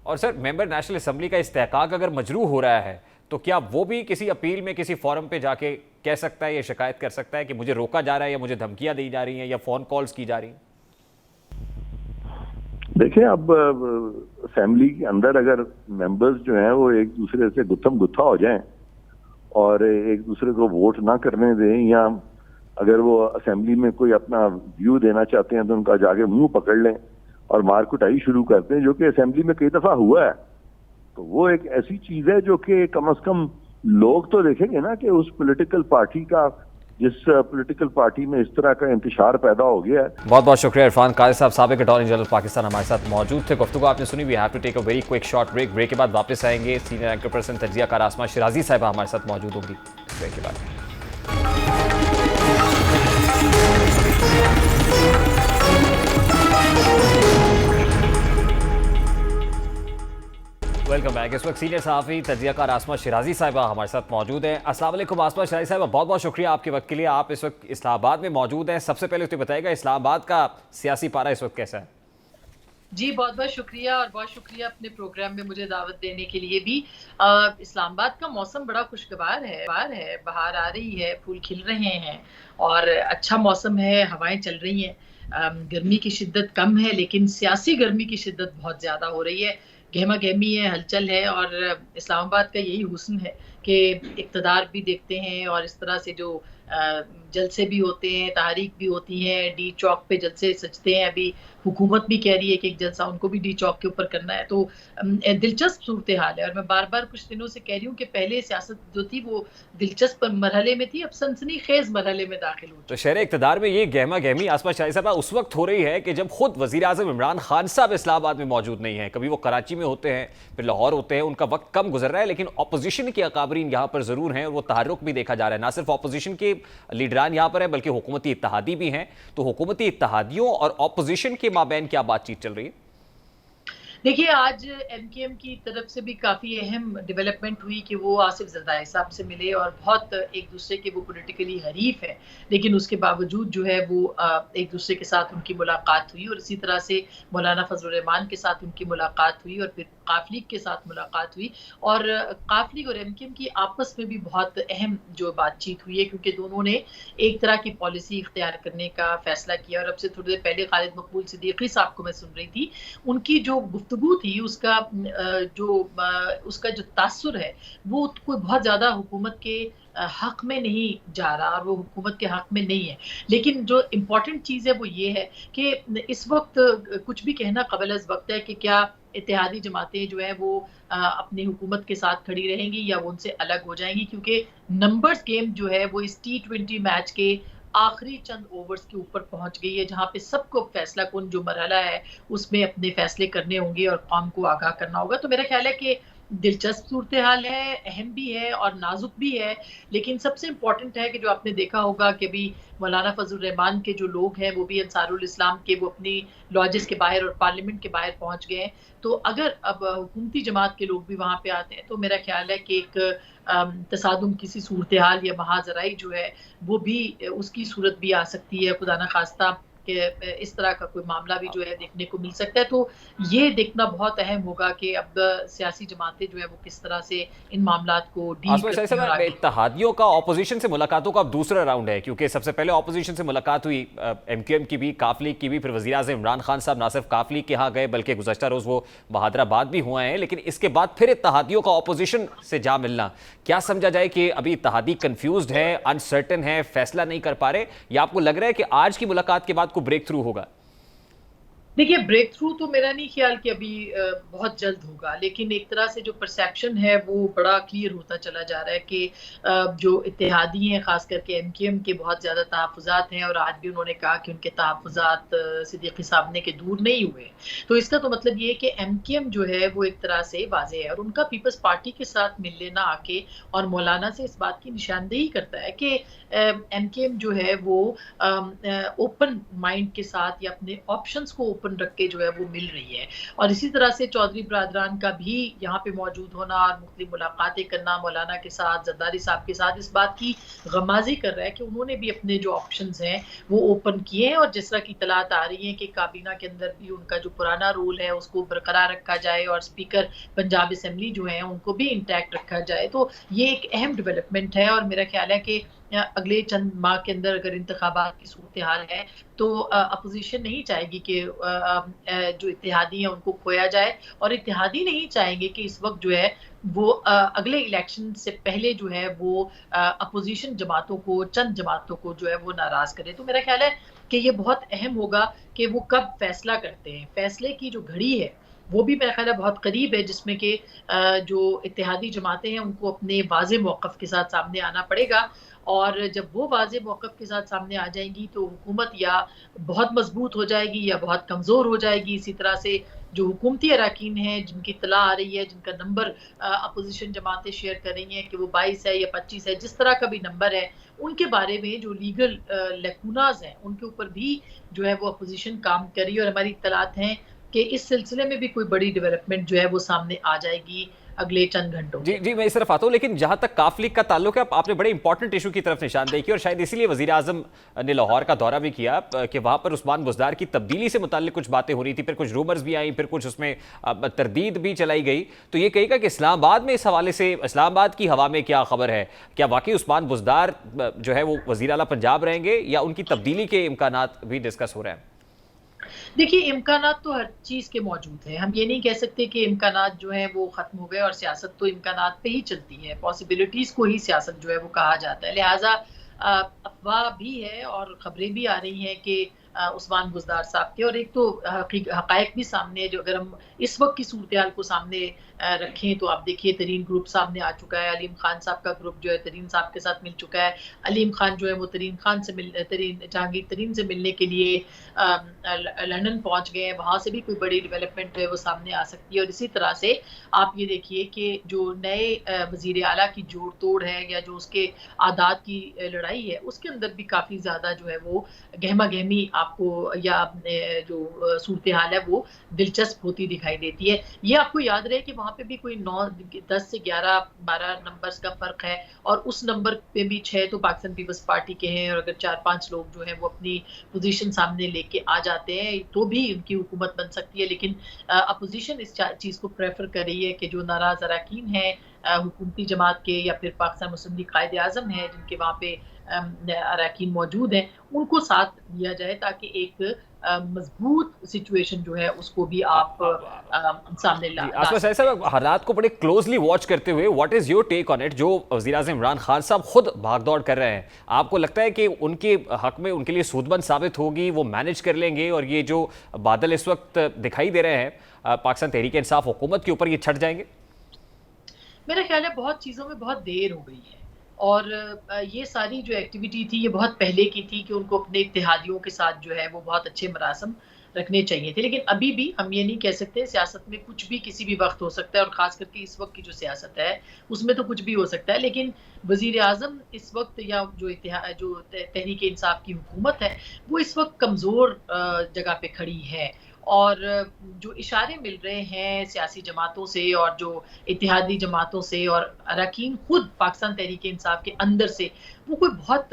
और सर, मेंबर नेशनल असेंबली का इस्तेहकाक अगर मजरू हो रहा है तो क्या वो भी किसी अपील में किसी फोरम पे जाके कह सकता है या शिकायत कर सकता है कि मुझे रोका जा रहा है या मुझे धमकियां दी जा रही हैं या फोन कॉल्स की जा रही हैं? देखिए, अब असेंबली के अंदर अगर मेंबर्स जो हैं वो एक दूसरे से गुत्थम गुत्था हो जाएं और एक दूसरे को वोट ना करने दें, या अगर वो असेंबली में कोई अपना व्यू देना चाहते हैं तो उनका जाके मुंह पकड़ लें और मार कुटाई शुरू करते हैं, जो कि असेंबली में कई दफा हुआ है, तो वो एक ऐसी चीज है जो कि कम से कम लोग तो देखेंगे ना कि उस पॉलिटिकल पार्टी का, जिस पॉलिटिकल पार्टी में इस तरह का इंतशार पैदा हो गया है। बहुत बहुत शुक्रिया इरफान कादिर साहब, साबिक अटॉर्नी जनरल पाकिस्तान, हमारे साथ मौजूद थे। गुफ्तगू आपने सुनी। We have to take a very quick short break. Break के बाद वापस आएंगे। सीनियर एंकर पर्सन तजियाकार आसमा शिराजी साहिबा हमारे साथ मौजूद होंगी ब्रेक के बाद। Welcome back. इस वक्त सीनियर सहाफ़ी तजियाकार आसमा शिराजी साहिबा हमारे साथ मौजूद हैं। अस्सलाम वालेकुम आसमा शिराजी साहिबा, बहुत बहुत शुक्रिया आपके वक्त के लिए। आप इस वक्त इस्लामाबाद में मौजूद हैं। सबसे पहले तो बताइएगा इस्लामाबाद का सियासी पारा इस वक्त कैसा है? जी बहुत बहुत शुक्रिया, और बहुत शुक्रिया अपने प्रोग्राम में मुझे दावत देने के लिए भी। इस्लामाबाद का मौसम बड़ा खुशगवार है, बाहर आ रही है, फूल खिल रहे हैं और अच्छा मौसम है, हवाएं चल रही हैं। गर्मी की शिद्दत कम है लेकिन सियासी गर्मी की शिद्दत बहुत ज़्यादा हो रही है। गहमा गहमी है, हलचल है, और इस्लामाबाद का यही हुस्न है कि इक़्तिदार भी देखते हैं और इस तरह से जो जलसे भी होते हैं, तहरीक भी होती हैं, डी चौक पे जलसे सजते हैं। अभी हुकूमत भी कह रही है कि एक जलसा उनको भी डी चौक के ऊपर करना है। तो दिलचस्प सूरत हाल है, और मैं बार बार कुछ दिनों से कह रही हूँ कि पहले सियासत जो थी वो दिलचस्प मरहले में थी, अब सनसनी खेज मरहले में दाखिल हो। तो शहर इक़्तिदार में ये गहमा गहमी आसमा शाही साहब उस वक्त हो रही है कि जब खुद वज़ीर आज़म इमरान खान साहब इस्लामाबाद में मौजूद नहीं है। कभी वो कराची में होते हैं, फिर लाहौर होते हैं, उनका वक्त कम गुजर रहा है, लेकिन अपोजिशन के अकाबरीन यहाँ पर ज़रूर हैं और वो तहर्रुक भी देखा जा रहा है। ना सिर्फ अपोजिशन के लीडरान यहाँ पर है बल्कि हुकूमती इत्तेहादी भी हैं। तो हुकूमती इत्तेहादियों और अपोजिशन के माबैन क्या बातचीत चल रही है? देखिए, आज एमकेएम की तरफ से भी काफ़ी अहम डेवलपमेंट हुई कि वो आसिफ ज़रदारी साहब से मिले, और बहुत एक दूसरे के वो पॉलिटिकली हरीफ है, लेकिन उसके बावजूद जो है वो एक दूसरे के साथ उनकी मुलाकात हुई। और इसी तरह से मौलाना फजलुर रहमान के साथ उनकी मुलाकात हुई, और फिर काफ लीग के साथ मुलाकात हुई, और काफ लीग और एमकेएम की आपस में भी बहुत अहम जो बातचीत हुई है, क्योंकि दोनों ने एक तरह की पॉलिसी इख्तियार करने का फैसला किया। और अब से थोड़ी देर पहले खालिद मकबूल सिद्दीकी साहब को मैं सुन रही थी, उनकी जो गुफ्तगू थी उसका जो तासुर है वो कोई बहुत ज़्यादा हुकूमत के हक में नहीं जा रहा, और वो हुकूमत के हक में नहीं है। लेकिन जो इम्पोर्टेंट चीज़ है वो ये है कि इस वक्त कुछ भी कहना कबल अज़ वक्त है कि क्या इत्तेहादी जमातें जो है वो अपनी हुकूमत के साथ खड़ी रहेंगी या वो उनसे अलग हो जाएंगी, क्योंकि नंबर्स गेम जो है वो इस T20 मैच के आखिरी चंद ओवर्स के ऊपर पहुंच गई है, जहां पे सबको फैसला कुन जो मरहला है उसमें अपने फैसले करने होंगे और कौम को आगाह करना होगा। तो मेरा ख्याल है कि दिलचस्प सूरत हाल है, अहम भी है और नाजुक भी है। लेकिन सबसे इम्पोर्टेंट है कि जो आपने देखा होगा कि अभी मौलाना फजलुर रहमान के जो लोग हैं वो भी अंसारुल इस्लाम के, वो अपनी लॉजेस के बाहर और पार्लियामेंट के बाहर पहुंच गए हैं। तो अगर अब हुकूमती जमात के लोग भी वहाँ पे आते हैं तो मेरा ख्याल है कि एक तसादुम किसी सूरत हाल या महाजराई जो है वो भी उसकी सूरत भी आ सकती है, खुदा न खास्ता कि इस तरह का कोई मामला भी जो है देखने को मिल सकता है। तो ये देखना बहुत अहम होगा कि अब सियासी जमातें जो है वो किस तरह से इन मामलात को डील करती हैं। इत्तेहादियों का ऑपोजिशन से मुलाकातों का अब दूसरा राउंड है, क्योंकि सबसे पहले ऑपोजिशन से मुलाकात हुई एमकेएम की भी, काफ लीग की भी, फिर वज़ीर आज़म इमरान खान साहब ना सिर्फ काफ लीग के यहाँ गए बल्कि गुज़श्ता रोज़ वो बहादराबाद भी हुए हैं। लेकिन इसके बाद फिर इत्तेहादियों का ऑपोजिशन से जा मिलना, क्या समझा जाए कि अभी इत्तेहादी कन्फ्यूज्ड है, अनसर्टन है, फैसला नहीं कर पा रहे, या आपको लग रहा है कि आज की मुलाकात के बाद को ब्रेक थ्रू होगा? देखिए, ब्रेक थ्रू तो मेरा नहीं ख्याल कि अभी बहुत जल्द होगा, लेकिन एक तरह से जो परसेप्शन है वो बड़ा क्लियर होता चला जा रहा है कि जो इत्तेहादी हैं, ख़ास करके एमकेएम के बहुत ज़्यादा तहफ़्फ़ुज़ात हैं, और आज भी उन्होंने कहा कि उनके तहफ़्फ़ुज़ात सिद्दीकी साहब ने के दूर नहीं हुए। तो इसका तो मतलब ये है कि एमकेएम जो है वो एक तरह से वाज़ेह है, और उनका पीपल्स पार्टी के साथ मिल लेना आके और मौलाना से इस बात की निशानदेही करता है कि एमकेएम जो है वो ओपन माइंड के साथ या अपने ऑप्शंस को ओपन रख के जो है वो मिल रही है। और इसी तरह से चौधरी बरादरान का भी यहाँ पे मौजूद होना और मुख्तलिफ मुलाकातें करना मौलाना के साथ, जरदारी साहब के साथ, इस बात की गमाज़ी कर रहा है कि उन्होंने भी अपने जो ऑप्शंस हैं वो ओपन किए हैं, और जिस तरह की इत्तलात आ रही हैं कि काबीना के अंदर भी उनका जो पुराना रोल है उसको बरकरार रखा जाए और स्पीकर पंजाब असेंबली जो है उनको भी इंटैक्ट रखा जाए। तो ये एक अहम डेवलपमेंट है, और मेरा ख्याल है कि अगले चंद माह के अंदर अगर इंतखाबात की सूरत हाल है तो अपोजिशन नहीं चाहेगी कि जो इत्तेहादी हैं उनको खोया जाए, और इत्तेहादी नहीं चाहेंगे कि इस वक्त जो है वो अगले इलेक्शन से पहले जो है वो अपोजिशन जमातों को, चंद जमातों को जो है वो नाराज करे। तो मेरा ख्याल है कि ये बहुत अहम होगा कि वो कब फैसला करते हैं। फैसले की जो घड़ी है वो भी मेरा ख्याल है बहुत करीब है, जिसमें कि जो इत्तेहादी जमातें हैं उनको अपने वाज़ेह मौक़िफ़ के साथ सामने आना पड़ेगा, और जब वो वाज़ेह मौक़िफ़ के साथ सामने आ जाएंगी तो हुकूमत या बहुत मज़बूत हो जाएगी या बहुत कमज़ोर हो जाएगी। इसी तरह से जो हुकूमती अराकीन हैं जिनकी इत्तला आ रही है, जिनका नंबर अपोजिशन जमातें शेयर कर रही हैं कि वो 22 है या 25 है, जिस तरह का भी नंबर है, उनके बारे में जो लीगल लैकूनाज़ हैं उनके ऊपर भी जो है वो अपोजिशन काम कर रही है, और हमारी इत्तलात हैं कि इस सिलसिले में भी कोई बड़ी डेवलपमेंट जो है वो सामने आ जाएगी अगले चंद घंटों जी में। जी, मैं इस तरफ आता हूँ, लेकिन जहां तक काफ लीग का ताल्लुक है, आपने बड़े इंपॉर्टेंट इशू की तरफ निशानदेही की और शायद इसीलिए वजीर आजम ने लाहौर का दौरा भी किया कि वहां पर उस्मान बुज़दार की तब्दीली से मुताल्लिक कुछ बातें हो रही थी, फिर कुछ रूमर्स भी आई, फिर कुछ उसमें तरदीद भी चलाई गई। तो ये कहेगा कि इस्लामाबाद में इस हवाले से, इस्लामाबाद की हवा में क्या खबर है? क्या वाकई उस्मान बुज़दार जो है वो वजीर आला पंजाब रहेंगे, या उनकी तब्दीली के इम्कानात भी डिस्कस हो रहे हैं? देखिए, इम्कानात तो हर चीज़ के मौजूद हैं। हम ये नहीं कह सकते कि इम्कानात जो हैं वो ख़त्म हो गए, और सियासत तो इम्कानात पे ही चलती है। पॉसिबिलिटीज़ को ही सियासत जो है वो कहा जाता है। लिहाज़ा अफ़वाह भी है और ख़बरें भी आ रही हैं कि उस्मान बुज़दार साहब के, और एक तो हक़ाइक़ भी सामने है। जो अगर हम इस वक्त की सूरत-ए-हाल को सामने रखें तो आप देखिए तरीन ग्रुप सामने आ चुका है। अलीम खान साहब का ग्रुप जो है तरीन साहब के साथ मिल चुका है। अलीम खान जो है वो जहांगीर तरीन से मिलने के लिए लंदन पहुंच गए हैं। वहाँ से भी कोई बड़ी डेवलपमेंट है वो सामने आ सकती है। और इसी तरह से आप ये देखिए कि जो नए वज़ीर आला की जोड़ तोड़ है या जो उसके आदात की लड़ाई है, उसके अंदर भी काफ़ी ज़्यादा जो है वो गहमा गहमी आपको या जो सूरत हाल है वो दिलचस्प होती दिखाई देती है। ये आपको याद रहे कि वहाँ पे भी कोई 9 10 से 11-12 नंबर्स का फ़र्क है, और उस नंबर पे भी 6 तो पाकिस्तान पीपल्स पार्टी के हैं, और अगर 4-5 लोग जो हैं वो अपनी पोजीशन सामने लेके आ जाते हैं तो भी उनकी हुकूमत बन सकती है। लेकिन अपोजिशन इस चीज़ को प्रेफर कर रही है कि जो नाराज़ अरकान हैं हुकूमती जमात के या फिर पाकिस्तान मुस्लिम लीग कायदे आज़म हैं जिनके वहाँ पे अरकान मौजूद हैं, उनको साथ लिया जाए ताकि एक मजबूत सिचुएशन जो है उसको भी आप सामने ला आसमा साहिब साहब, हालात को बड़े क्लोजली वॉच करते हुए what is your take on it? जो वज़ीर आज़म इमरान खान साहब खुद भागदौड़ कर रहे हैं, आपको लगता है कि उनके हक में उनके लिए सूदबंद साबित होगी, वो मैनेज कर लेंगे, और ये जो बादल इस वक्त दिखाई दे रहे हैं पाकिस्तान तहरीक इंसाफ हुकूमत के ऊपर, ये छट जाएंगे? मेरा ख्याल है बहुत चीज़ों में बहुत देर हो गई है, और ये सारी जो एक्टिविटी थी ये बहुत पहले की थी कि उनको अपने इत्तेहादियों के साथ जो है वो बहुत अच्छे मरासम रखने चाहिए थे। लेकिन अभी भी हम ये नहीं कह सकते, सियासत में कुछ भी किसी भी वक्त हो सकता है, और ख़ास करके इस वक्त की जो सियासत है उसमें तो कुछ भी हो सकता है। लेकिन वज़ीर आज़म इस वक्त या जो तहरीक इंसाफ की हुकूमत है वो इस वक्त कमज़ोर जगह पे खड़ी है, और जो इशारे मिल रहे हैं सियासी जमातों से और जो इत्तेहादी जमातों से और अरकान खुद पाकिस्तान तहरीक इंसाफ के अंदर से, वो कोई बहुत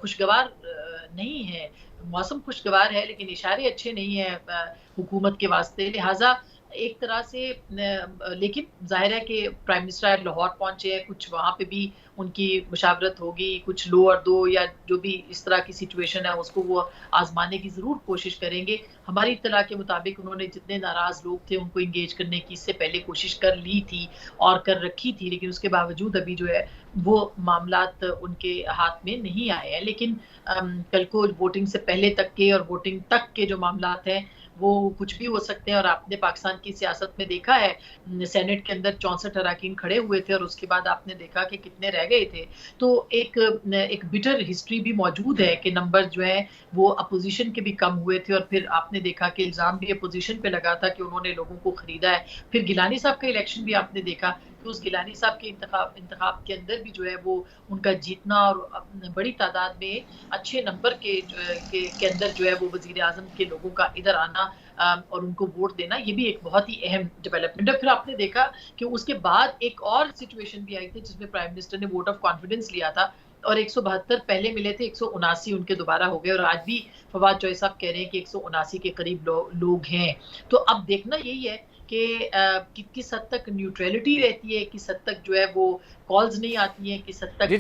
खुशगवार नहीं है। मौसम खुशगवार है लेकिन इशारे अच्छे नहीं है हुकूमत के वास्ते। लिहाजा एक तरह से लेकिन ज़ाहिर है कि प्राइम मिनिस्टर लाहौर पहुंचे हैं, कुछ वहाँ पे भी उनकी मुशावरत होगी, कुछ लो और दो या जो भी इस तरह की सिचुएशन है उसको वो आजमाने की ज़रूर कोशिश करेंगे। हमारी इत्तला के मुताबिक उन्होंने जितने नाराज़ लोग थे उनको इंगेज करने की इससे पहले कोशिश कर ली थी और कर रखी थी, लेकिन उसके बावजूद अभी जो है वो मामलात उनके हाथ में नहीं आए हैं। लेकिन कल को वोटिंग से पहले तक के और वोटिंग तक के जो मामलात हैं वो कुछ भी हो सकते हैं और आपने पाकिस्तान की सियासत में देखा है, सेनेट के अंदर 64 अराकीन खड़े हुए थे और उसके बाद आपने देखा कि कितने रह गए थे। तो एक बिटर हिस्ट्री भी मौजूद है कि नंबर जो है वो अपोजिशन के भी कम हुए थे और फिर आपने देखा कि इल्ज़ाम भी अपोजिशन पे लगा था कि उन्होंने लोगों को खरीदा है। फिर गिलानी साहब का इलेक्शन भी आपने देखा कि उस गिलानी साहब के इंतखाब के अंदर भी जो है वो उनका जीतना और बड़ी तादाद में अच्छे नंबर के अंदर जो है वो वज़ीर आज़म के लोगों का इधर आना और उनको वोट देना, ये भी एक बहुत ही अहम डेवलपमेंट है। फिर आपने देखा कि उसके बाद एक और सिचुएशन भी आई थी जिसमें प्राइम मिनिस्टर ने वोट ऑफ कॉन्फिडेंस लिया था और 172 पहले मिले थे, 179 उनके दोबारा हो गए और आज भी फवाद चौधरी साहब कह रहे हैं कि 179 के करीब लोग हैं। तो अब देखना यही है कि किस हद तक न्यूट्रलिटी रहती है, किस हद तक जो है वो कॉल्स नहीं आती हैं, किस हद तक जी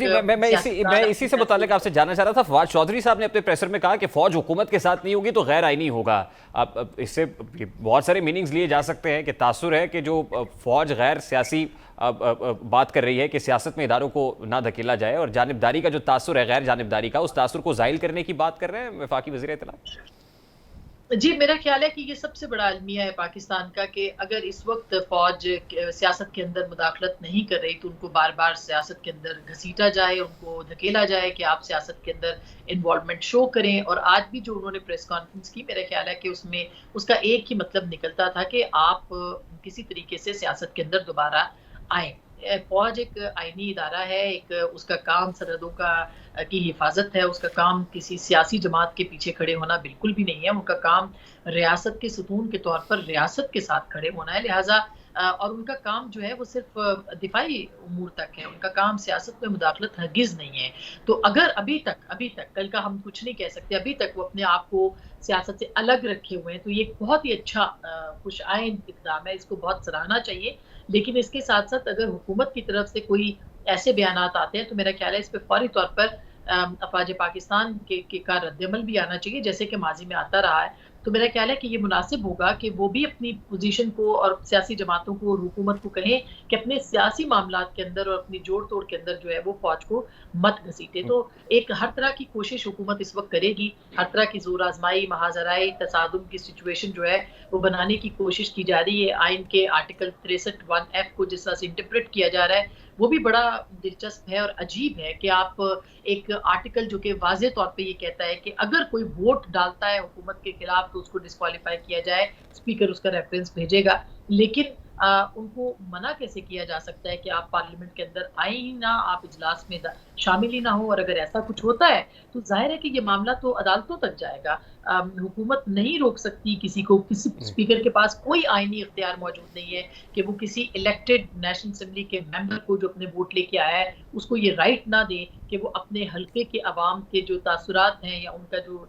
मैं इसी से मुताल्लिक आपसे जानना चाह रहा था। फवाद चौधरी साहब ने अपने प्रेसर में कहा कि फौज हुकूमत के साथ नहीं होगी तो गैर आईनी होगा। अब इससे बहुत सारे मीनिंग्स लिए जा सकते हैं कि तासुर है कि जो फौज गैर सियासी बात कर रही है कि सियासत में इदारों को ना धकेला जाए, और जानिबदारी का जो तासुर है, गैर जानिबदारी का, उस तासुर को ज़ाहिल करने की बात कर रहे हैं वफाकी वज़ीर इत्तला। जी, मेरा ख्याल है कि ये सबसे बड़ा अलमिया है पाकिस्तान का कि अगर इस वक्त फौज सियासत के अंदर मुदाखलत नहीं कर रही तो उनको बार बार सियासत के अंदर घसीटा जाए, उनको धकेला जाए कि आप सियासत के अंदर इन्वॉल्वमेंट शो करें। और आज भी जो उन्होंने प्रेस कॉन्फ्रेंस की, मेरा ख्याल है कि उसमें उसका एक ही मतलब निकलता था कि आप किसी तरीके से सियासत के अंदर दोबारा आए। फौज एक आईनी इदारा है, एक उसका काम सरहदों की हिफाजत है, उसका काम किसी सियासी जमात के पीछे खड़े होना बिल्कुल भी नहीं है। उनका काम रियासत के सुतून के तौर पर रियासत के साथ खड़े होना है, लिहाजा और उनका काम जो है वो सिर्फ दिफाई उमूर तक है, उनका काम सियासत में मुदाखलत हरगिज़ नहीं है। तो अगर अभी तक कल का हम कुछ नहीं कह सकते, अभी तक वो अपने आप को सियासत से अलग रखे हुए हैं, तो ये एक बहुत ही अच्छा खुशआइंद इक़दाम है, इसको बहुत सराहना चाहिए। लेकिन इसके साथ-साथ अगर हुकूमत की तरफ से कोई ऐसे बयानात आते हैं तो मेरा ख्याल है इस पे फौरी तौर पर अफ़वाज पाकिस्तान का रद्द-ए-अमल भी आना चाहिए, जैसे कि माज़ी में आता रहा है। तो मेरा ख्याल है कि ये मुनासिब होगा कि वो भी अपनी पोजीशन को और सियासी जमातों को और हुकूमत को कहें कि अपने सियासी मामलात के अंदर और अपनी जोड़-तोड़ के अंदर जो है वो फौज को मत घसीटे। तो एक हर तरह की कोशिश हुकूमत इस वक्त करेगी, हर तरह की ज़ोर आज़माई, महाजराई, तसादुम की सिचुएशन जो है वो बनाने की कोशिश की जा रही है। आइन के आर्टिकल 63(1)(f) को जिस तरह से इंटरप्रेट किया जा रहा है वो भी बड़ा दिलचस्प है और अजीब है कि आप एक आर्टिकल जो कि वाज़े तौर पे ये कहता है कि अगर कोई वोट डालता है हुकूमत के खिलाफ तो उसको डिस्क्वालीफाई किया जाए, स्पीकर उसका रेफरेंस भेजेगा। लेकिन उनको मना कैसे किया जा सकता है कि आप पार्लियामेंट के अंदर आए ही ना, आप इजलास में शामिल ही ना हो। और अगर ऐसा कुछ होता है तो जाहिर है कि ये मामला तो अदालतों तक जाएगा। हुकूमत नहीं रोक सकती किसी को, किसी स्पीकर के पास कोई आईनी इख्तियार मौजूद नहीं है कि वो किसी इलेक्टेड नेशनल असेंबली के मेंबर को जो अपने वोट लेके आया है उसको ये राइट ना दे कि वो अपने हल्के के अवाम के जो तासुरात हैं या उनका जो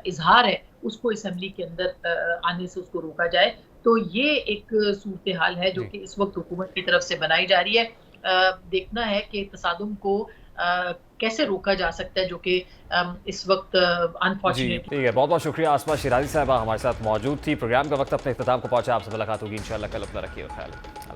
इजहार है उसको असेंबली के अंदर आने से उसको रोका जाए। तो ये एक सूरत हाल है जो कि इस वक्त हुकूमत की तरफ से बनाई जा रही है। देखना है कि तसादुम को कैसे रोका जा सकता है, जो कि इस वक्त अनफॉर्चुनेटली। ठीक है, बहुत बहुत शुक्रिया। आसमा शिराजी साहबा हमारे साथ मौजूद थी। प्रोग्राम का वक्त अपने इख्तिताम को पहुंचा। आपसे मुलाकात होगी इंशाल्लाह कल। अपना रखिए ख्याल।